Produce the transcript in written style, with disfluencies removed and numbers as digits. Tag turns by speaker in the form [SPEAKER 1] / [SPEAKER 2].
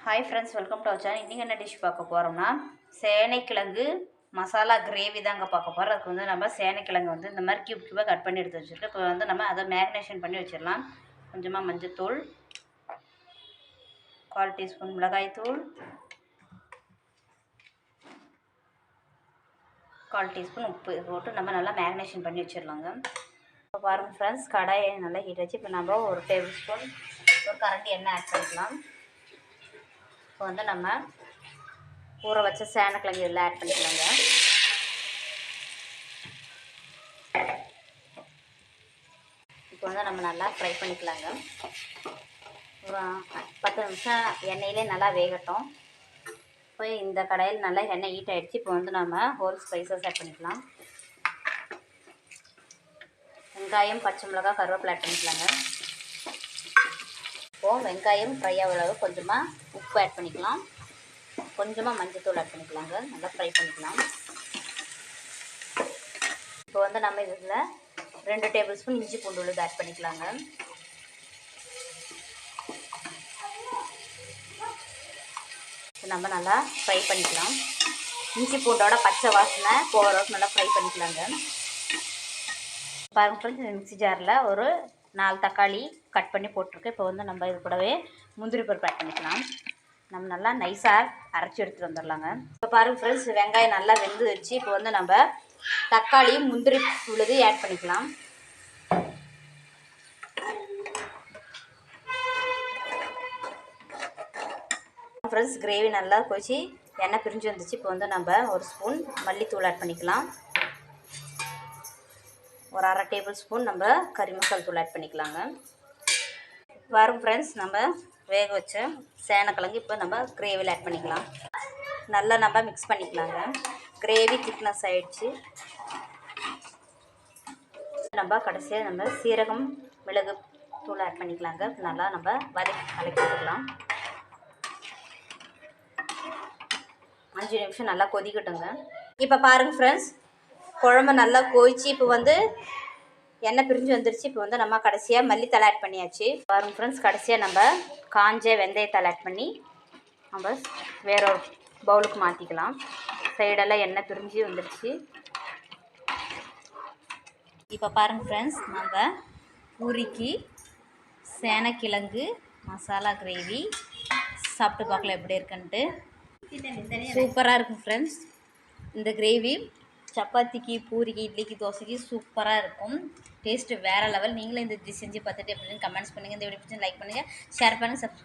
[SPEAKER 1] Hi friends, welcome to our channel. இன்றைக்கி என்ன dish பார்க்க போகிறோம்னா சேனைக்கிழங்கு மசாலா கிரேவி தாங்க பார்க்க போகிறோம். அதுக்கு வந்து நம்ம சேனைக்கிழங்கு வந்து இந்த மாதிரி கியூப் கியூபாக கட் பண்ணி எடுத்து வச்சுருக்கோம். இப்போ வந்து நம்ம அதை மேக்னேஷன் பண்ணி வச்சிடலாம். கொஞ்சமாக மஞ்சள்தூள், 1/4 டீஸ்பூன் மிளகாய்த்தூள், 1/4 டீஸ்பூன் உப்பு போட்டு நம்ம நல்லா மேக்னேஷன் பண்ணி வச்சிடலாங்க. இப்போ பாருங்கள் ஃப்ரெண்ட்ஸ், கடாயை நல்லா ஹீட் வச்சு இப்போ நம்ம 1 டேபிள் ஸ்பூன் ஒரு கரண்டி எண்ணெய் ஆட் பண்ணிக்கலாம். இப்போ வந்து நம்ம ஊற வச்ச சேனைக்கிழங்கு இதில் ஆட் பண்ணிக்கலாங்க. இப்போ வந்து நம்ம நல்லா ஃப்ரை பண்ணிக்கலாங்க. ஒரு 10 நிமிஷம் எண்ணெயிலே நல்லா வேகட்டும். இப்போ இந்த கடாயில் நல்லா எண்ணெய் ஹீட் ஆகிடுச்சு. இப்போ வந்து நம்ம ஹோல் ஸ்பைசஸ் ஆட் பண்ணிக்கலாம். வெங்காயம், பச்சை மிளகாய், கருவேப்பிலை ஆட் பண்ணிக்கலாங்க. இப்போது வெங்காயம் ஃப்ரை ஆகிற கொஞ்சமாக உப்பு ஆட் பண்ணிக்கலாம். கொஞ்சமாக மஞ்சள்தூள் ஆட் பண்ணிக்கலாங்க. நல்லா ஃப்ரை பண்ணிக்கலாம். இப்போ வந்து நம்ம இதில் 2 டேபிள் ஸ்பூன் இஞ்சி பூண்டு விழுது ஆட் பண்ணிக்கலாங்க. நம்ம நல்லா ஃப்ரை பண்ணிக்கலாம். இஞ்சி பூண்டோட பச்சை வாசனை போகிற அளவுக்கு நல்லா ஃப்ரை பண்ணிக்கலாங்க. பாருங்க ஃப்ரெண்ட்ஸ், மிக்ஸி ஜாரில் ஒரு 4 தக்காளி கட் பண்ணி போட்டிருக்கேன். இப்போ வந்து நம்ம இது கூடவே முந்திரி பருப்பு ஆட் பண்ணிக்கலாம். நம்ம நல்லா நைஸாக அரைச்சி எடுத்துகிட்டு வந்துடலாங்க. இப்போ பாருங்கள் ஃப்ரெண்ட்ஸ், வெங்காயம் நல்லா வெந்து வச்சு இப்போ வந்து நம்ம தக்காளி முந்திரி விழுது ஆட் பண்ணிக்கலாம். ஃப்ரெண்ட்ஸ், கிரேவி நல்லா கொதிச்சு எண்ணெய் பிரிஞ்சு வந்துச்சு. இப்போ வந்து நம்ம 1 ஸ்பூன் மல்லித்தூள் ஆட் பண்ணிக்கலாம். ஒரு 1/2 டேபிள் ஸ்பூன் நம்ம கறி மசாலா தூள் ஆட் பண்ணிக்கலாங்க. பாருங்க ஃப்ரெண்ட்ஸ், நம்ம வேக வச்ச சேனைக்கிழங்கு இப்போ நம்ம கிரேவியில் ஆட் பண்ணிக்கலாம். நல்லா நம்ம மிக்ஸ் பண்ணிக்கலாங்க. கிரேவி திக்னஸ் ஆகிடுச்சு. நம்ம கடைசியாக நம்ம சீரகம், மிளகு தூள் ஆட் பண்ணிக்கலாங்க. நல்லா நம்ம வதக்கி கலக்கி விட்டுக்கலாம். 5 நிமிஷம் நல்லா கொதிக்கட்டுங்க. இப்போ பாருங்கள் ஃப்ரெண்ட்ஸ், குழம்பு நல்லா கொதிச்சு இப்போ வந்து எண்ணெய் பிரிஞ்சு வந்துருச்சு. இப்போ வந்து நம்ம கடைசியாக மல்லித்தலை ஆட் பண்ணியாச்சு. பாருங்கள் ஃப்ரெண்ட்ஸ், கடைசியாக நம்ம காஞ்ச வெந்தயத்தலை ஆட் பண்ணி நம்ம வேற ஒரு பவுலுக்கு மாற்றிக்கலாம். சைடெல்லாம் எண்ணெய் பிரிஞ்சு வந்துருச்சு. இப்போ பாருங்கள் ஃப்ரெண்ட்ஸ், நம்ம பூரிக்கு சேனைக்கிழங்கு மசாலா கிரேவி சாப்பிட்டு பார்க்கலாம் எப்படி இருக்குன்ட்டு. சூப்பராக இருக்கும் ஃப்ரெண்ட்ஸ். இந்த கிரேவி சப்பாத்திக்கு, பூரிக்கு, இட்லிக்கு, தோசைக்கு சூப்பராக இருக்கும். டேஸ்ட்டு வேறு லெவல். நீங்களும் இந்த டிஷ் செஞ்சு பார்த்துட்டு எப்படின்னு கமெண்ட்ஸ் பண்ணுங்கள். இந்த வீடியோ பிடிச்சி லைக் பண்ணுங்கள், ஷேர் பண்ணுங்கள், சப்ஸ்கிரைப்